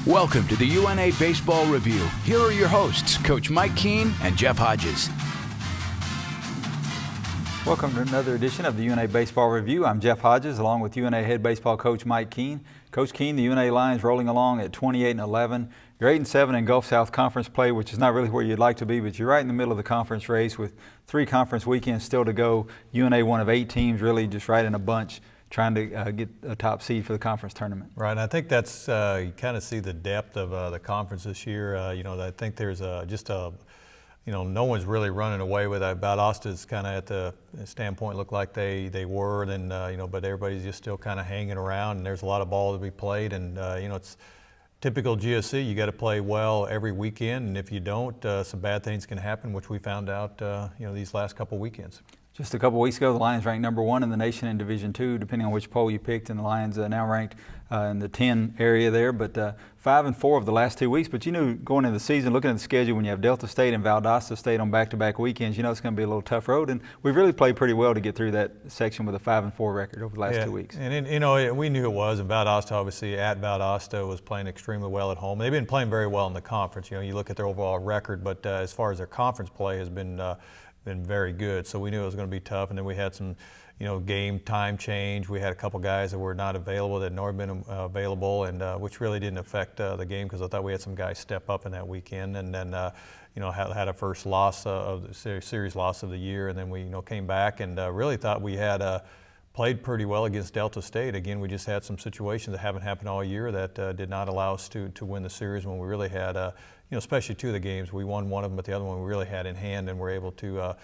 Welcome to the UNA Baseball Review. Here are your hosts, Coach Mike Keene and Jeff Hodges. Welcome to another edition of the UNA Baseball Review. I'm Jeff Hodges, along with UNA head baseball coach Mike Keene. Coach Keene, the UNA Lions rolling along at 28-11. You're 8-7 in Gulf South Conference play, which is not really where you'd like to be, but you're right in the middle of the conference race with 3 conference weekends still to go. UNA, one of 8 teams, really just right in a bunch, trying to get a top seed for the conference tournament. Right, and I think that's you kind of see the depth of the conference this year. I think there's no one's really running away with it. Valdosta's kind of at the standpoint look like they were, and but everybody's just still kind of hanging around, and there's a lot of ball to be played, and it's typical GSC. You got to play well every weekend, and if you don't, some bad things can happen, which we found out these last couple weekends. Just a couple weeks ago, the Lions ranked number 1 in the nation in Division II, depending on which poll you picked, and the Lions now ranked in the 10 area there, but 5-4 of the last 2 weeks. But going into the season, looking at the schedule, when you have Delta State and Valdosta State on back-to-back weekends, it's going to be a little tough road, and we've really played pretty well to get through that section with a 5-4 record over the last 2 weeks. And we knew it was, and Valdosta, obviously, at Valdosta was playing extremely well at home. They've been playing very well in the conference. You look at their overall record, but as far as their conference play has been very good, so we knew it was going to be tough. And then we had some, game time change. We had a couple guys that were not available that had never been available, and which really didn't affect the game because I thought we had some guys step up in that weekend. And then had a first loss of the series loss of the year, and then we came back and really thought we had played pretty well against Delta State. Again, we just had some situations that haven't happened all year that did not allow us to win the series when we really had especially 2 of the games. We won one of them, but the other one we really had in hand, and were able to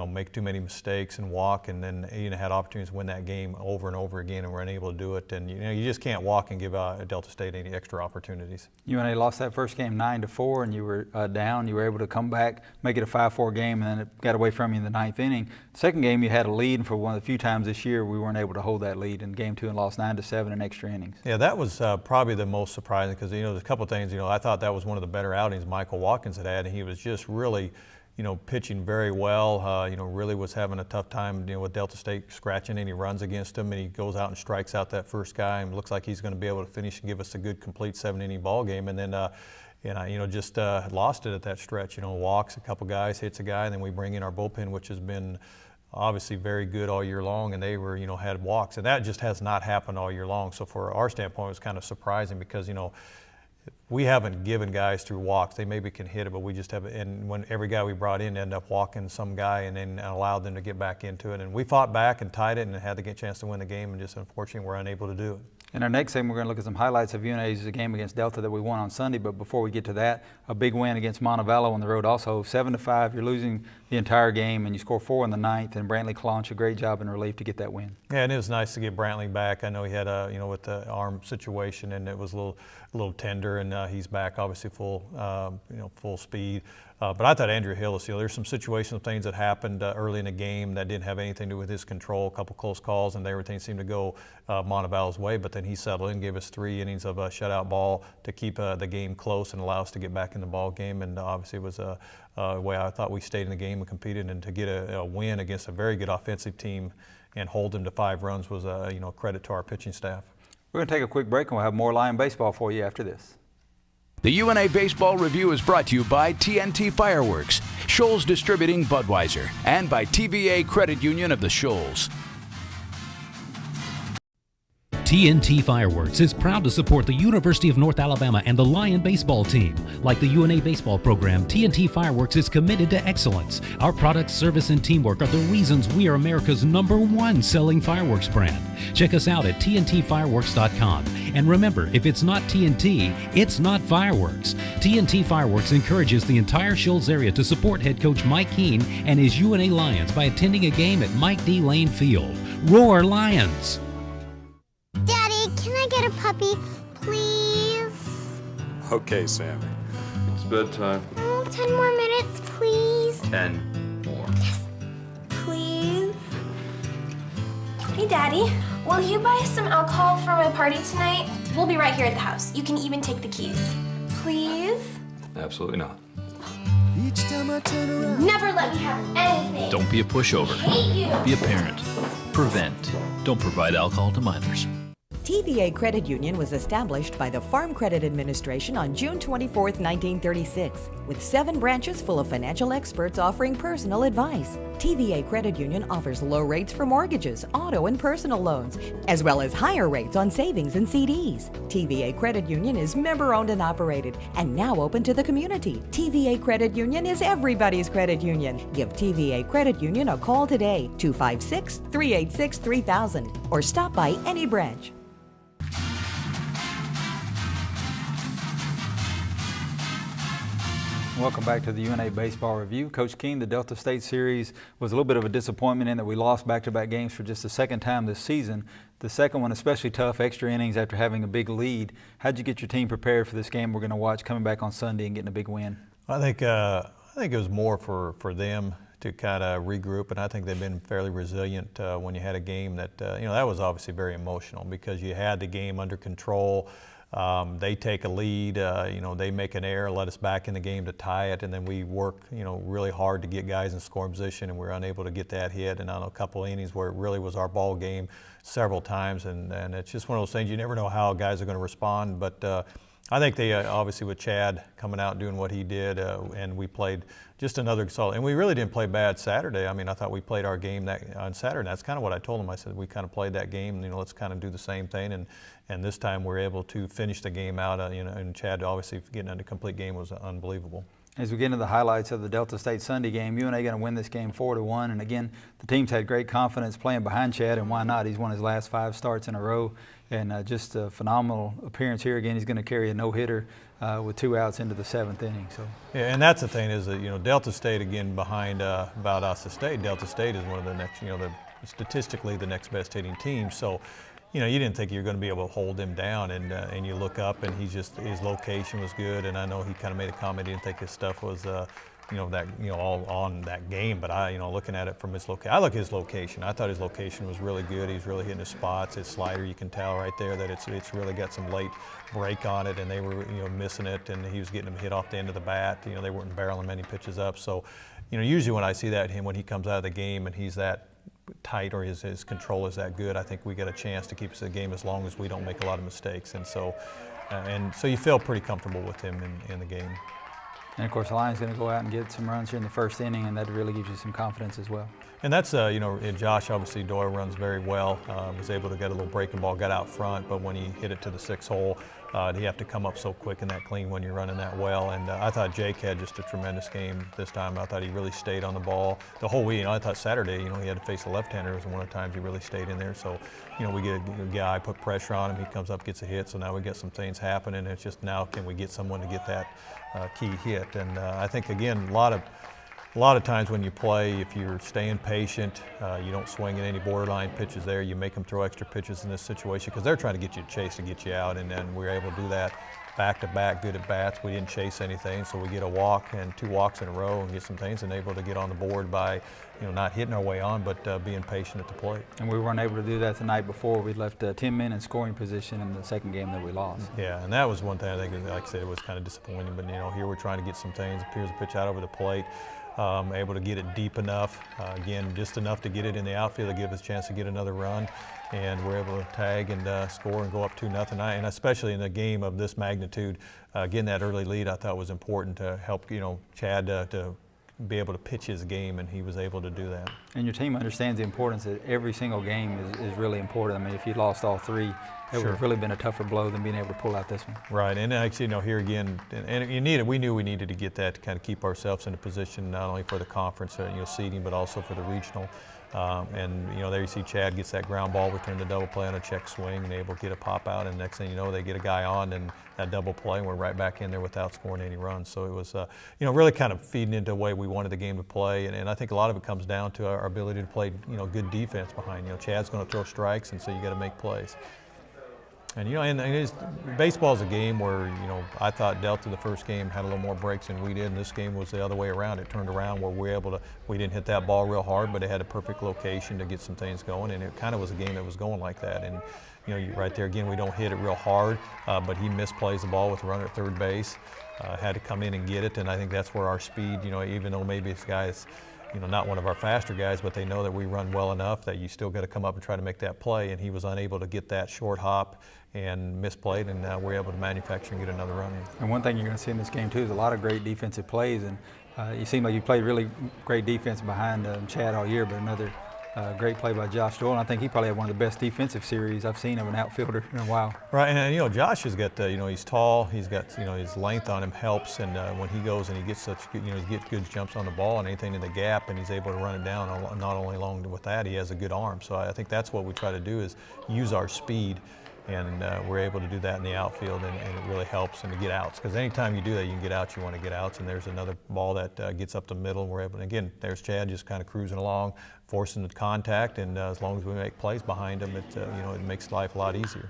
make too many mistakes and walk, and then had opportunities to win that game over and over again, and were unable to do it. And you just can't walk and give Delta State any extra opportunities. UNA lost that first game 9-4, and you were down. You were able to come back, make it a 5-4 game, and then it got away from you in the 9th inning. Second game, you had a lead, and for one of the few times this year, we weren't able to hold that lead in game 2 and lost 9-7 in extra innings. Yeah, that was probably the most surprising because there's a couple of things. I thought that was one of the better outings Michael Watkins had, and he was just really pitching very well. Really was having a tough time, with Delta State scratching any runs against him, and he goes out and strikes out that first guy, and looks like he's going to be able to finish and give us a good, complete 7-inning ball game. And then, just lost it at that stretch. Walks a couple guys, hits a guy, and then we bring in our bullpen, which has been obviously very good all year long, and they were, had walks, and that just has not happened all year long. So for our standpoint, it was kind of surprising because, we haven't given guys through walks. They maybe can hit it, but we just have, and when every guy we brought in ended up walking some guy and then allowed them to get back into it. And we fought back and tied it and had the chance to win the game, and just unfortunately we're unable to do it. In our next segment, we're going to look at some highlights of UNA's game against Delta that we won on Sunday. But before we get to that, a big win against Montevallo on the road also, 7-5. You're losing the entire game, and you score 4 in the 9th. And Brantley Clonch, a great job in relief to get that win. Yeah, and it was nice to get Brantley back. I know he had with the arm situation, and it was a little tender, and he's back obviously full speed. But I thought Andrew Hillis, there's some situational things that happened early in the game that didn't have anything to do with his control. A couple close calls, and everything seemed to go Montevallo's way. But then he settled in, gave us 3 innings of a shutout ball to keep the game close and allow us to get back in the ball game. And obviously it was a way I thought we stayed in the game and competed, and to get a win against a very good offensive team and hold them to 5 runs was a credit to our pitching staff. We're going to take a quick break, and we'll have more Lion baseball for you after this. The UNA Baseball Review is brought to you by TNT Fireworks, Shoals Distributing Budweiser, and by TVA Credit Union of the Shoals. TNT Fireworks is proud to support the University of North Alabama and the Lion baseball team. Like the UNA baseball program, TNT Fireworks is committed to excellence. Our product, service, and teamwork are the reasons we are America's #1 selling fireworks brand. Check us out at tntfireworks.com. And remember, if it's not TNT, it's not fireworks. TNT Fireworks encourages the entire Shoals area to support head coach Mike Keene and his UNA Lions by attending a game at Mike D. Lane Field. Roar Lions! Daddy, can I get a puppy, please? Okay, Sammy. It's bedtime. Oh, 10 more minutes, please. 10 more. Yes, please. Hey, Daddy. Will you buy us some alcohol for my party tonight? We'll be right here at the house. You can even take the keys. Please? Absolutely not. Each time I turn around. Never let me have anything. Don't be a pushover. I hate you. Be a parent. Prevent. Don't provide alcohol to minors. TVA Credit Union was established by the Farm Credit Administration on June 24, 1936, with 7 branches full of financial experts offering personal advice. TVA Credit Union offers low rates for mortgages, auto and personal loans, as well as higher rates on savings and CDs. TVA Credit Union is member-owned and operated, and now open to the community. TVA Credit Union is everybody's credit union. Give TVA Credit Union a call today, 256-386-3000, or stop by any branch. Welcome back to the UNA Baseball Review. Coach Keene, the Delta State series was a little bit of a disappointment in that we lost back-to-back games for just the second time this season. The second one especially tough, extra innings after having a big lead. How'd you get your team prepared for this game we're going to watch coming back on Sunday and getting a big win? I think it was more for them to kind of regroup, and I think they've been fairly resilient when you had a game that, that was obviously very emotional because you had the game under control. They take a lead, they make an error, let us back in the game to tie it, and then we work, really hard to get guys in scoring position, and we're unable to get that hit. And on a couple of innings where it really was our ball game several times, and it's just one of those things you never know how guys are going to respond. But I think they obviously with Chad coming out and doing what he did, and we played just another solid. And we really didn't play bad Saturday. I mean, I thought we played our game on Saturday. And that's kind of what I told them. I said we kind of played that game. Let's kind of do the same thing. And this time we're able to finish the game out. And Chad obviously getting into a complete game was unbelievable. As we get into the highlights of the Delta State Sunday game, UNA going to win this game 4-1. And again, the team's had great confidence playing behind Chad, and why not? He's won his last 5 starts in a row, and just a phenomenal appearance here. Again, he's going to carry a no-hitter with 2 outs into the 7th inning. So yeah, and that's the thing is that Delta State again behind Valdosta State. Delta State is one of the next, statistically the next best hitting team. So. You didn't think you were going to be able to hold him down, and you look up, and his location was good, and I know he kind of made a comment he didn't think his stuff was, all on that game, but looking at it from his location, I look at his location. I thought his location was really good. He's really hitting his spots. His slider, you can tell right there that it's really got some late break on it, and they were missing it, and he was getting them hit off the end of the bat. They weren't barreling many pitches up. So, usually when I see that when he comes out of the game and he's that tight or his control is that good, I think we get a chance to keep us in the game as long as we don't make a lot of mistakes. And so you feel pretty comfortable with him in the game. And of course, the Lions going to go out and get some runs here in the first inning, and that really gives you some confidence as well. And that's, Josh, obviously, Doyle runs very well. Was able to get a little breaking ball, got out front, but when he hit it to the 6th hole, you have to come up so quick and that clean when you're running that well. And I thought Jake had just a tremendous game this time. I thought he really stayed on the ball the whole week. I thought Saturday, he had to face a left-hander. It was one of the times he really stayed in there. So, we get a guy, put pressure on him, he comes up, gets a hit. So now we get some things happening. It's just now can we get someone to get that key hit? And I think, again, a lot of times when you play, if you're staying patient, you don't swing at any borderline pitches there, you make them throw extra pitches in this situation because they're trying to get you to chase to get you out, and then we're able to do that back-to-back, good at bats. We didn't chase anything, so we get a walk and 2 walks in a row and get some things and able to get on the board by not hitting our way on, but being patient at the plate. And we weren't able to do that the night before. We left 10 men in scoring position in the second game that we lost. Yeah, and that was one thing I think, like I said, it was kind of disappointing, but here we're trying to get some things, appears to pitch out over the plate. Able to get it deep enough, again, just enough to get it in the outfield to give us a chance to get another run, and we're able to tag and score and go up 2-0. And especially in a game of this magnitude, getting that early lead I thought was important to help, Chad to be able to pitch his game, and he was able to do that. And your team understands the importance that every single game is really important. I mean, if you lost all 3, it would have really been a tougher blow than being able to pull out this one. Right, and actually, here again, and we knew we needed to get that to kind of keep ourselves in a position not only for the conference, seeding, but also for the regional. And there you see Chad gets that ground ball, we turn the double play on a check swing, and able to get a pop out, and next thing you know, they get a guy on, and that double play, and we're right back in there without scoring any runs. So it was, really kind of feeding into the way we wanted the game to play, and I think a lot of it comes down to our ability to play, good defense behind. Chad's going to throw strikes, and so you got to make plays. And baseball is a game where, I thought Delta the first game had a little more breaks than we did, and this game was the other way around. It turned around where we didn't hit that ball real hard, but it had a perfect location to get some things going, and it kind of was a game that was going like that. And, right there again, we don't hit it real hard, but he misplays the ball with a runner at third base. Had to come in and get it, and I think that's where our speed, even though maybe this guy is, not one of our faster guys, but they know that we run well enough that you still got to come up and try to make that play, and he was unable to get that short hop and misplayed, and we're able to manufacture and get another run in. And one thing you're going to see in this game too is a lot of great defensive plays, and you seem like you played really great defense behind Chad all year, but another great play by Josh Doyle, and I think he probably had one of the best defensive series I've seen of an outfielder in a while. Right, and Josh has got, he's tall, he's got, his length on him helps, and when he goes and he gets such good, he gets good jumps on the ball and anything in the gap, and he's able to run it down. Not only along with that, he has a good arm. So I think that's what we try to do is use our speed, and we're able to do that in the outfield, and it really helps and to get outs. Because anytime you do that, you can get outs, you want to get outs, and there's another ball that gets up the middle, and we're able to, again, there's Chad just kind of cruising along, forcing the contact, and as long as we make plays behind him, it makes life a lot easier.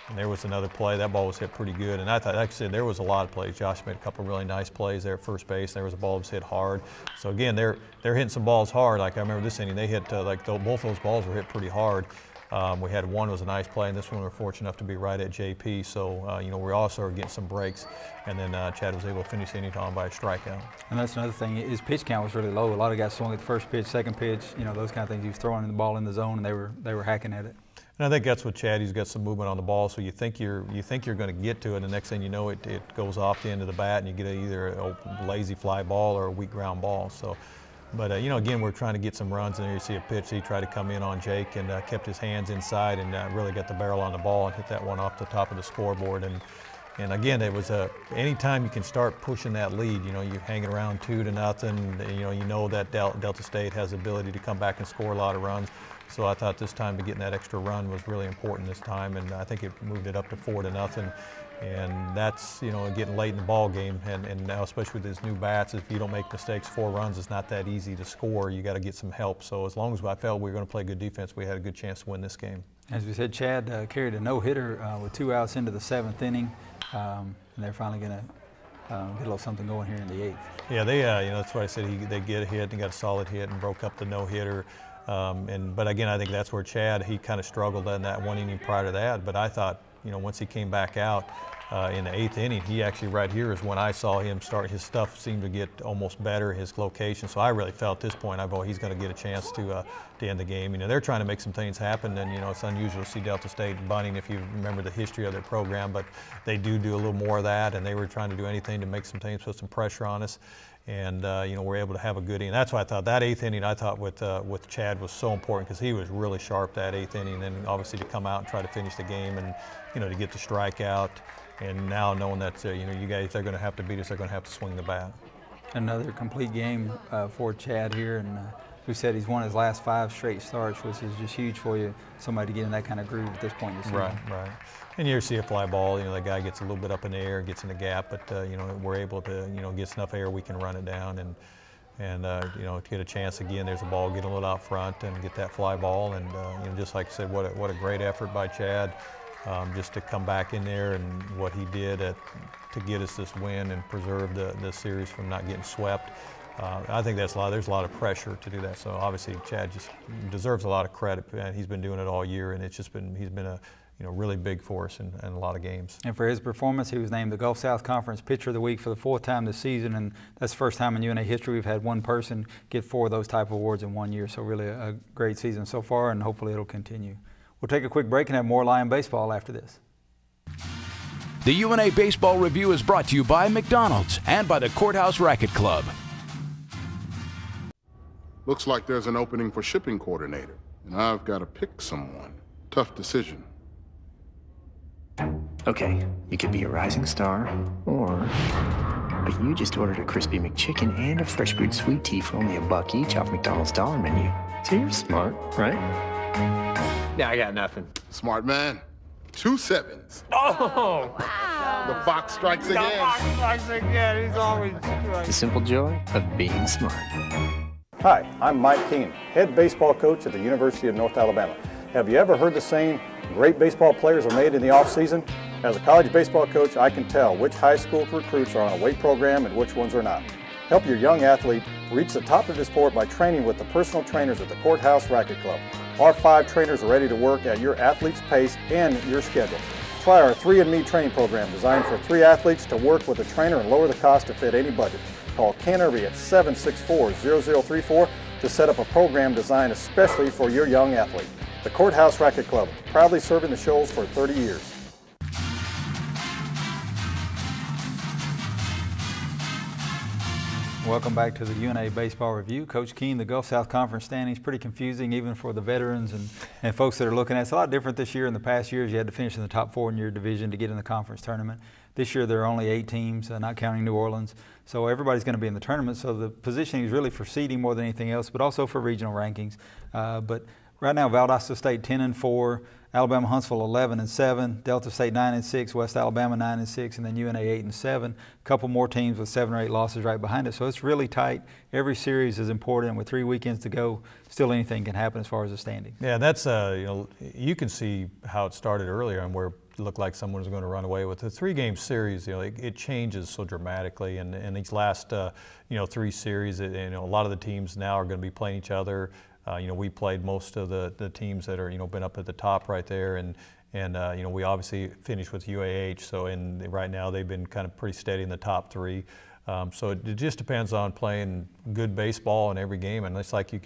And there was another play. That ball was hit pretty good. And I thought, like I said, there was a lot of plays. Josh made a couple of really nice plays there at first base. There was a ball that was hit hard. So again, they're hitting some balls hard. Like I remember this inning, they hit both those balls were hit pretty hard. We had one was a nice play, and this one we were fortunate enough to be right at JP. So we also are getting some breaks, and then Chad was able to finish the inning on by a strikeout. And that's another thing. His pitch count was really low. A lot of guys swung at the first pitch, second pitch, those kind of things. He was throwing the ball in the zone, and they were hacking at it. And I think that's what Chad. He's got some movement on the ball, so you think you're going to get to it, and the next thing you know, it goes off the end of the bat, and you get either a lazy fly ball or a weak ground ball. So. But, again, we're trying to get some runs, and there you see a pitch. He tried to come in on Jake and kept his hands inside and really got the barrel on the ball and hit that one off the top of the scoreboard. And again, it was anytime you can start pushing that lead, you're hanging around 2-0, you know that Delta State has the ability to come back and score a lot of runs. So I thought this time to getting that extra run was really important this time, and I think it moved it up to 4-0. And that's, getting late in the ball game, and now especially with his new bats, if you don't make mistakes, 4 runs is not that easy to score. You got to get some help. So as long as I felt we were going to play good defense, we had a good chance to win this game. As we said, Chad carried a no-hitter with 2 outs into the 7th inning, and they're finally going to get a little something going here in the 8th. Yeah, they, that's why I said they get a hit and got a solid hit and broke up the no-hitter. But again, I think that's where Chad, he kind of struggled in that 1 inning prior to that. But I thought, once he came back out in the 8th inning, he actually right here is when I saw him start. His stuff seemed to get almost better, his location. So I really felt at this point, he's going to get a chance to end the game. They're trying to make some things happen, and it's unusual to see Delta State bunting if you remember the history of their program, but they do a little more of that, and they were trying to do anything to make some things, put some pressure on us. And we're able to have a good inning. That's why I thought that 8th inning, I thought with Chad was so important, because he was really sharp that 8th inning, and obviously to come out and try to finish the game, and to get the strikeout, and now knowing that you guys, they're going to have to beat us, they're going to have to swing the bat. Another complete game for Chad here, and we said he's won his last 5 straight starts, which is just huge for you, somebody to get in that kind of groove at this point in the season. Right. And you see a fly ball, that guy gets a little bit up in the air, gets in the gap, but we're able to, get enough air we can run it down and get a chance again. There's a ball, get a little out front and get that fly ball, and just like I said, what a great effort by Chad, just to come back in there and what he did to get us this win and preserve the series from not getting swept. I think there's a lot of pressure to do that. So obviously Chad just deserves a lot of credit, and he's been doing it all year, and he's been a really big for us in a lot of games. And for his performance, he was named the Gulf South Conference Pitcher of the Week for the 4th time this season, and that's the first time in UNA history we've had one person get 4 of those type of awards in 1 year. So really a great season so far, and hopefully it'll continue. We'll take a quick break and have more Lion baseball after this. The UNA Baseball Review is brought to you by McDonald's and by the Courthouse Racket Club. Looks like there's an opening for shipping coordinator, and I've got to pick someone. Tough decision. Okay, you could be a rising star, but you just ordered a crispy McChicken and a fresh brewed sweet tea for only $1 each off McDonald's dollar menu. So you're smart, right? Yeah, I got nothing. Smart man. 2 sevens. Oh! Wow. The fox strikes again. The fox strikes again. He's always right. The simple joy of being smart. Hi, I'm Mike Keene, head baseball coach at the University of North Alabama. Have you ever heard the saying, great baseball players are made in the off-season? As a college baseball coach, I can tell which high school recruits are on a weight program and which ones are not. Help your young athlete reach the top of his sport by training with the personal trainers at the Courthouse Racket Club. Our 5 trainers are ready to work at your athlete's pace and your schedule. Try our 3andMe training program designed for 3 athletes to work with a trainer and lower the cost to fit any budget. Call Ken Irby at 764-0034 to set up a program designed especially for your young athlete. The Courthouse Racquet Club, proudly serving the Shoals for 30 years. Welcome back to the UNA Baseball Review. Coach Keene, the Gulf South Conference standings pretty confusing even for the veterans and folks that are looking at it. It's a lot different this year. In the past years, you had to finish in the top 4 in your division to get in the conference tournament. This year, there are only 8 teams, not counting New Orleans. So everybody's going to be in the tournament. So the positioning is really for seeding more than anything else, but also for regional rankings. But right now, Valdosta State 10-4, Alabama Huntsville 11-7, Delta State 9-6, West Alabama 9-6, and then UNA 8-7. A couple more teams with 7 or 8 losses right behind it. So it's really tight. Every series is important. With 3 weekends to go, still anything can happen as far as the standing. Yeah, that's you can see how it started earlier and where it looked like someone was going to run away with the 3-game series. It changes so dramatically, and these last 3 series, a lot of the teams now are going to be playing each other. We played most of the teams that are been up at the top right there, and we obviously finished with UAH. So right now they've been kind of pretty steady in the top 3. So it just depends on playing good baseball in every game, and it's like you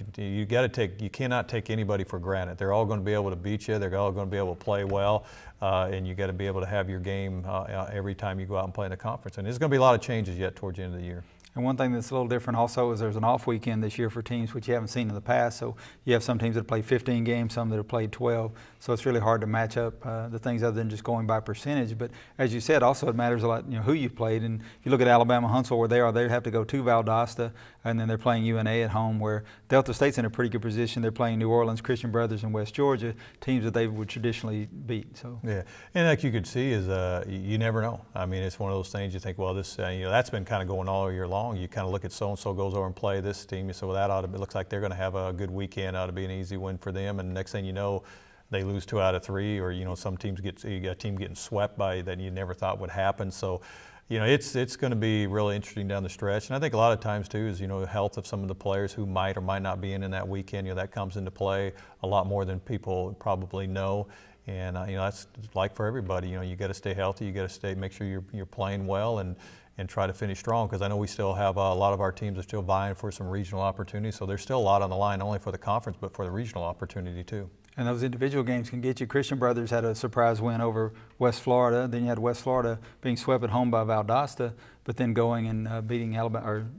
cannot take anybody for granted. They're all going to be able to beat you. They're all going to be able to play well, and you got to be able to have your game every time you go out and play in the conference. And there's going to be a lot of changes yet towards the end of the year. And one thing that's a little different also is there's an off weekend this year for teams which you haven't seen in the past. So you have some teams that play 15 games, some that have played 12. So it's really hard to match up the things other than just going by percentage. But as you said, also it matters a lot who you played. And if you look at Alabama Huntsville, where they have to go to Valdosta, and then they're playing UNA at home, where Delta State's in a pretty good position. They're playing New Orleans, Christian Brothers, and West Georgia, teams that they would traditionally beat. So yeah, and like you could see is you never know. I mean, it's one of those things you think, well, this that's been kind of going all year long. You kind of look at so-and-so goes over and play this team, so that it looks like they're going to have a good weekend, ought to be an easy win for them, and next thing you know, they lose 2 out of 3, or some teams you got a team getting swept by that you never thought would happen. So it's going to be really interesting down the stretch, and I think a lot of times too is health of some of the players who might or might not be in that weekend. That comes into play a lot more than people probably know. And that's like for everybody. You got to stay healthy. You got to make sure you're playing well and try to finish strong, because I know we still have a lot of our teams are still vying for some regional opportunities. So there's still a lot on the line, not only for the conference but for the regional opportunity too. And those individual games can get you. Christian Brothers had a surprise win over West Florida. Then you had West Florida being swept at home by Valdosta, but then going and beating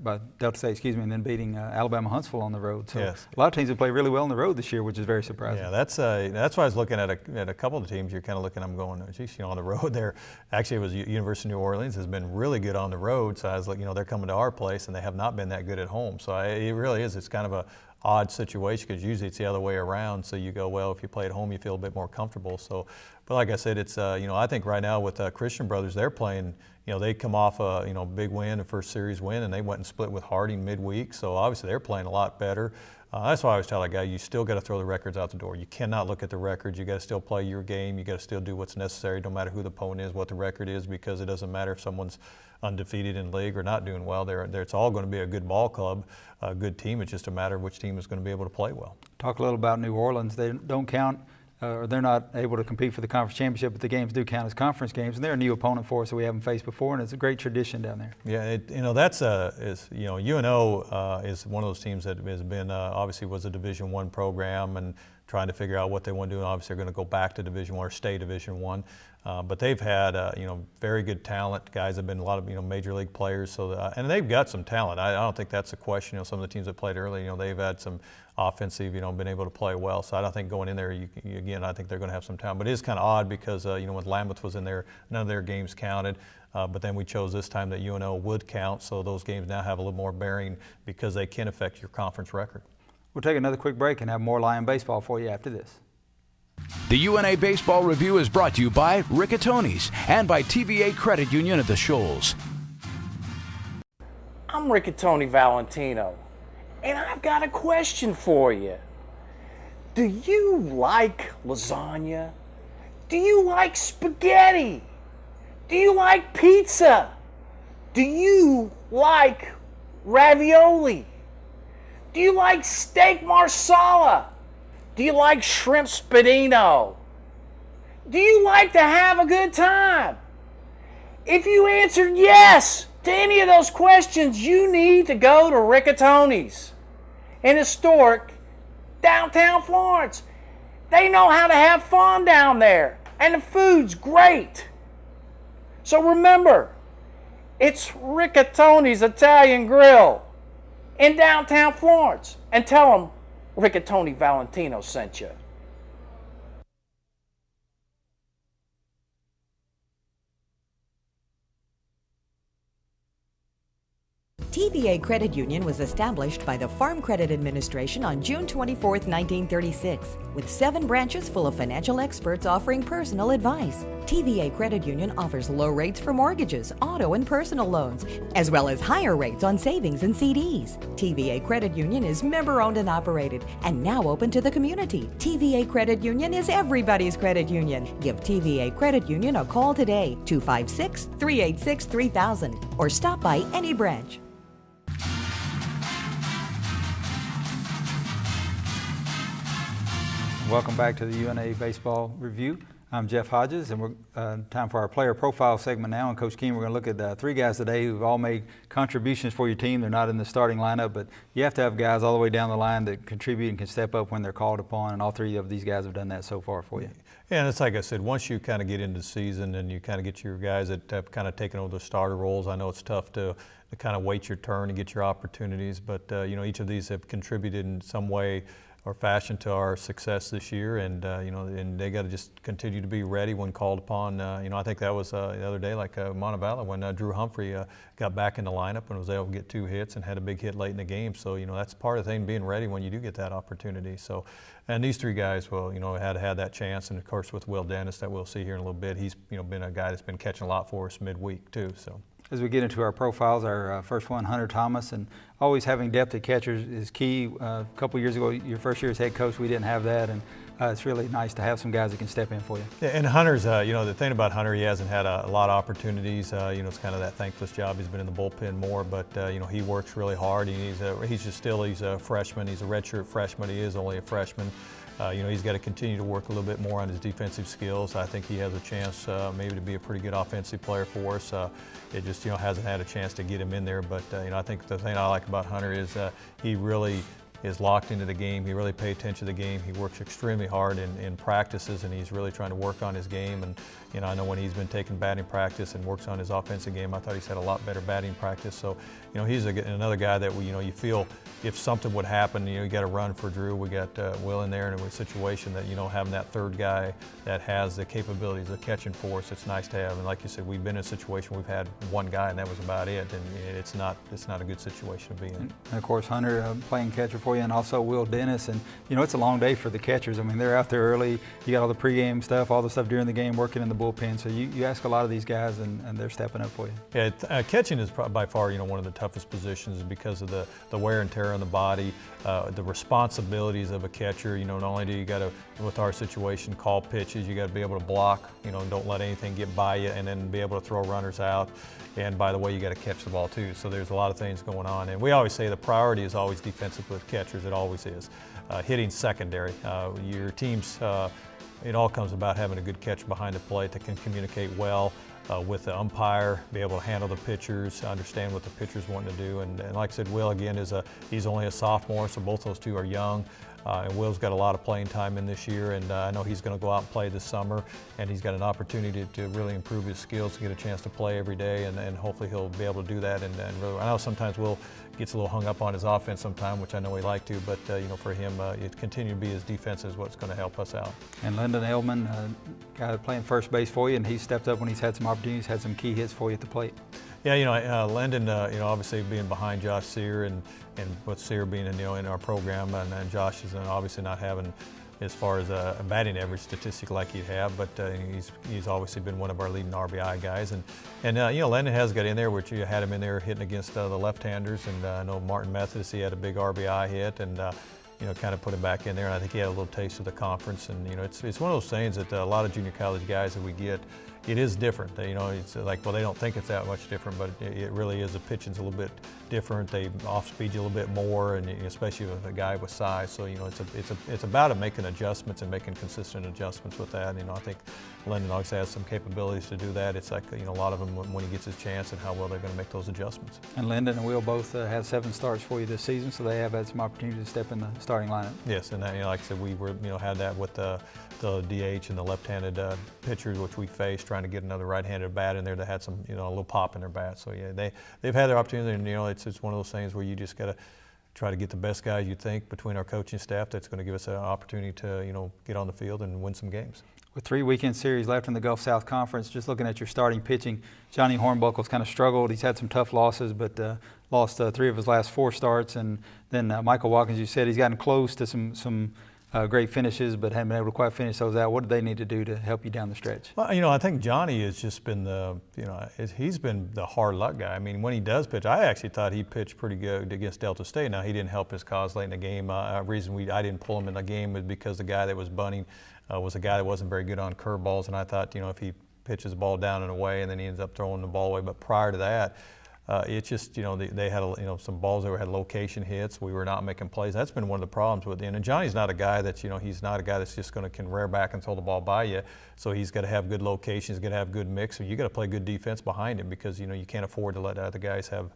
by Delta State, excuse me, and then beating Alabama Huntsville on the road. So yes. A lot of teams have played really well on the road this year, which is very surprising. Yeah, that's why I was looking at a couple of the teams. You're kind of looking. I'm going, geez, on the road there. Actually, it was University of New Orleans has been really good on the road. So I was like, they're coming to our place and they have not been that good at home. So it really is. It's kind of a odd situation, because usually it's the other way around. So you go, well, if you play at home, you feel a bit more comfortable. So, but like I said, it's I think right now with Christian Brothers, they're playing. They come off a big win, a first series win, and they went and split with Harding midweek. So obviously they're playing a lot better. That's why I always tell a guy, you still got to throw the records out the door. You cannot look at the records. You got to still play your game. You got to still do what's necessary, no matter who the opponent is, what the record is, because it doesn't matter if someone's undefeated in league or not doing well. It's all going to be a good ball club, a good team. It's just a matter of which team is going to be able to play well. Talk a little about New Orleans. They don't count, or they're not able to compete for the conference championship, but the games do count as conference games, and they're a new opponent for us that we haven't faced before, and it's a great tradition down there. Yeah, that's UNO is one of those teams that has been obviously was a Division I program and trying to figure out what they want to do, and obviously they're going to go back to Division I or stay Division I. But they've had very good talent. Guys have been a lot of major league players, so and they've got some talent. I don't think that's a question. Some of the teams that played early, they've had some offensive, been able to play well. So I don't think going in there, again, I think they're going to have some talent. But it is kind of odd because when Lambuth was in there, none of their games counted. But then we chose this time that UNO would count, so those games now have a little more bearing because they can affect your conference record. We'll take another quick break and have more Lion baseball for you after this. The UNA Baseball Review is brought to you by Riccatonis and by TVA Credit Union of the Shoals. I'm Riccatoni Valentino, and I've got a question for you. Do you like lasagna? Do you like spaghetti? Do you like pizza? Do you like ravioli? Do you like steak marsala? Do you like shrimp spadino? Do you like to have a good time? If you answered yes, to any of those questions, you need to go to Riccatoni's in historic downtown Florence. They know how to have fun down there, and the food's great. So remember, it's Riccatoni's Italian Grill in downtown Florence, and tell them Riccatoni Valentino sent you. TVA Credit Union was established by the Farm Credit Administration on June 24, 1936, with 7 branches full of financial experts offering personal advice. TVA Credit Union offers low rates for mortgages, auto and personal loans, as well as higher rates on savings and CDs. TVA Credit Union is member-owned and operated, and now open to the community. TVA Credit Union is everybody's credit union. Give TVA Credit Union a call today, 256-386-3000, or stop by any branch. Welcome back to the UNA Baseball Review. I'm Jeff Hodges, and we're time for our player profile segment now. And Coach Keene, we're going to look at 3 guys today who've all made contributions for your team. They're not in the starting lineup, but you have to have guys all the way down the line that contribute and can step up when they're called upon, and all 3 of these guys have done that so far for you. Yeah, and it's like I said, once you kind of get into the season and you kind of get your guys that have kind of taken over the starter roles, I know it's tough to kind of wait your turn and get your opportunities, but you know, each of these have contributed in some way or fashion to our success this year, and you know, and they got to just continue to be ready when called upon. You know, I think that was the other day, like Montevallo, when Drew Humphrey got back in the lineup and was able to get 2 hits and had a big hit late in the game. So you know, that's part of the thing, being ready when you do get that opportunity. So, and these 3 guys, well, you know, had that chance, and of course with Will Dennis, that we'll see here in a little bit. He's been a guy that's been catching a lot for us midweek too. So. As we get into our profiles, our first one, Hunter Thomas, and always having depth at catchers is key. A couple years ago, your first year as head coach, we didn't have that, and it's really nice to have some guys that can step in for you. Yeah, and Hunter's, you know, the thing about Hunter, he hasn't had a lot of opportunities. You know, it's kind of that thankless job. He's been in the bullpen more, but you know, he works really hard. He's a freshman. He's a redshirt freshman. He is only a freshman. You know, he's got to continue to work a little bit more on his defensive skills. I think he has a chance maybe to be a pretty good offensive player for us. It just, you know, hasn't had a chance to get him in there. But, you know, I think the thing I like about Hunter is he really is locked into the game. He really pays attention to the game. He works extremely hard in practices, and he's really trying to work on his game. And you know, I know when he's been taking batting practice and works on his offensive game, I thought he's had a lot better batting practice. So, you know, he's another guy that you know, you feel if something would happen, you know, you got to run for Drew. We got Will in there in a situation that, you know, having that 3rd guy that has the capabilities of catching for us, it's nice to have. And like you said, we've been in a situation we've had 1 guy, and that was about it. And it's not a good situation to be in. And of course, Hunter playing catcher for you, and also Will Dennis. And you know, it's a long day for the catchers. I mean, they're out there early. You got all the pregame stuff, all the stuff during the game, working in the bullpen. So you ask a lot of these guys, and they're stepping up for you. Yeah, catching is by far, you know, one of the toughest positions because of the wear and tear on the body, the responsibilities of a catcher. You know, not only do you got to, with our situation, call pitches, you got to be able to block. You know, don't let anything get by you, and then be able to throw runners out. And by the way, you got to catch the ball too. So there's a lot of things going on. And we always say the priority is always defensive with catchers. It always is. Hitting secondary. Your team's it all comes about having a good catcher behind the plate that can communicate well with the umpire, be able to handle the pitchers, understand what the pitchers want to do. And like I said, Will, again, he's only a sophomore, so both those 2 are young. And Will's got a lot of playing time in this year, and I know he's going to go out and play this summer, and he's got an opportunity to really improve his skills, to get a chance to play every day, and hopefully he'll be able to do that. And really, I know sometimes Will gets a little hung up on his offense sometime, which I know he like to, but you know, for him, it continue to be his defense is what's going to help us out. And Lyndon Edelman, guy playing first base for you, and he's stepped up when he's had some opportunities, had some key hits for you at the plate. Yeah, you know, Lyndon, you know, obviously being behind Josh Sear, and with Sear being in our program, and Josh is obviously not having as far as a batting average statistic like he'd have, but he's obviously been one of our leading RBI guys, and you know, Lyndon has got in there, which you had him in there hitting against the left-handers, and I know Martin Methodist, he had a big RBI hit, and you know, kind of put him back in there, and I think he had a little taste of the conference. And you know, it's one of those things that a lot of junior college guys that we get, it is different. You know, it's like, well, they don't think it's that much different, but it really is. The pitching's a little bit different. They off-speed you a little bit more, and especially with a guy with size. So you know, it's about making adjustments and making consistent adjustments with that. You know, I think Lyndon obviously has some capabilities to do that. It's like, you know, a lot of them when he gets his chance and how well they're going to make those adjustments. And Lyndon and Will both have 7 starts for you this season, so they have had some opportunity to step in the starting lineup. Yes, and that, you know, like I said, we were, you know, had that with the DH and the left-handed pitchers, which we faced, trying to get another right-handed bat in there that had some, you know, a little pop in their bat. So yeah, they've had their opportunity, and you know, it's one of those things where you just got to try to get the best guys you think between our coaching staff that's going to give us an opportunity to, you know, get on the field and win some games. With 3 weekend series left in the Gulf South Conference, just looking at your starting pitching, Johnny Hornbuckle's kind of struggled. He's had some tough losses, but lost 3 of his last 4 starts. And then Michael Watkins, you said he's gotten close to some great finishes, but haven't been able to quite finish those out. What do they need to do to help you down the stretch? Well, you know, I think Johnny has just been he's been the hard luck guy. I mean, when he does pitch, I actually thought he pitched pretty good against Delta State. Now, he didn't help his cause late in the game. Reason I didn't pull him in the game was because the guy that was bunting was a guy that wasn't very good on curveballs, and I thought, you know, if he pitches the ball down and away and then he ends up throwing the ball away. But prior to that, it's just, you know, they had, you know, some balls that had location hits. We were not making plays. That's been one of the problems with him. And Johnny's not a guy that, you know, he's not a guy that's just can rear back and throw the ball by you. So he's got to have good locations, he's got to have good mix, and you got to play good defense behind him because, you know, you can't afford to let other guys have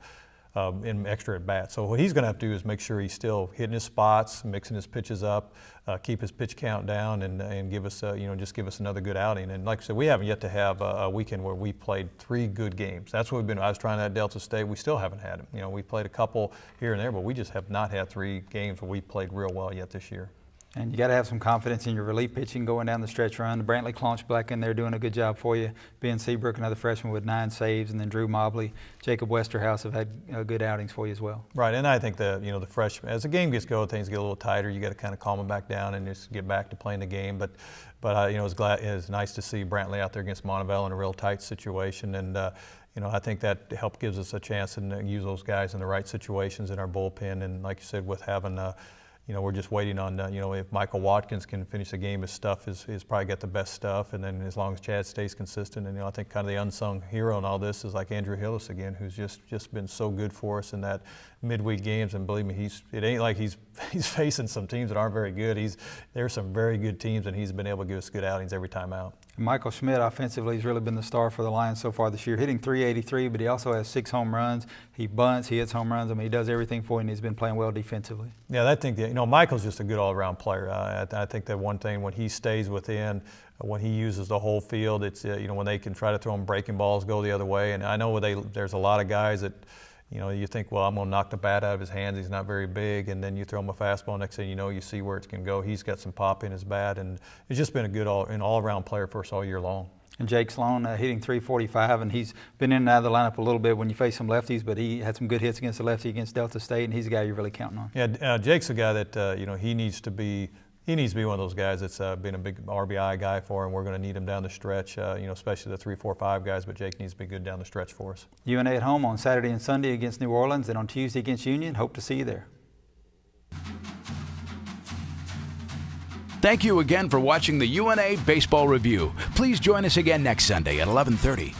in extra at bat. So what he's going to have to do is make sure he's still hitting his spots, mixing his pitches up, keep his pitch count down, and give us, you know, just give us another good outing. And like I said, we haven't yet to have a weekend where we played 3 good games. That's what we've been. I was trying that at Delta State. We still haven't had them. You know, we played a couple here and there, but we just have not had 3 games where we played real well yet this year. And you got to have some confidence in your relief pitching going down the stretch run. Brantley Claunch back in there doing a good job for you. Ben Seabrook, another freshman with 9 saves, and then Drew Mobley, Jacob Westerhouse have had good outings for you as well. Right, and I think that, you know, the freshmen, as the game gets going, things get a little tighter. You got to kind of calm them back down and just get back to playing the game. But you know, it's nice to see Brantley out there against Montevallo in a real tight situation, and you know, I think that gives us a chance to use those guys in the right situations in our bullpen. And like you said, with having you know, we're just waiting on, you know, if Michael Watkins can finish the game, his stuff is probably got the best stuff. And then as long as Chad stays consistent, and, you know, I think kind of the unsung hero in all this is like Andrew Hillis again, who's just been so good for us in that midweek games. And believe me, it ain't like he's facing some teams that aren't very good. There's some very good teams, and he's been able to give us good outings every time out. Michael Schmidt offensively has really been the star for the Lions so far this year, hitting .383, but he also has 6 home runs. He bunts, he hits home runs. I mean, he does everything for you, and he's been playing well defensively. Yeah, I think that, you know, Michael's just a good all-around player. I think that one thing, when he stays within, when he uses the whole field, it's, you know, when they can try to throw him breaking balls, go the other way. And I know there's a lot of guys that, you know, you think, well, I'm going to knock the bat out of his hands. He's not very big. And then you throw him a fastball. Next thing you know, you see where it can go. He's got some pop in his bat. And it's just been a good all-around player for us all year long. And Jake Sloan hitting .345, and he's been in and out of the lineup a little bit when you face some lefties, but he had some good hits against the lefty against Delta State, and he's a guy you're really counting on. Yeah, Jake's a guy that, you know, he needs to be one of those guys that's been a big RBI guy for him. We're going to need him down the stretch, you know, especially the 3, 4, 5 guys, but Jake needs to be good down the stretch for us. UNA at home on Saturday and Sunday against New Orleans, and on Tuesday against Union. Hope to see you there. Thank you again for watching the UNA Baseball Review. Please join us again next Sunday at 11:30.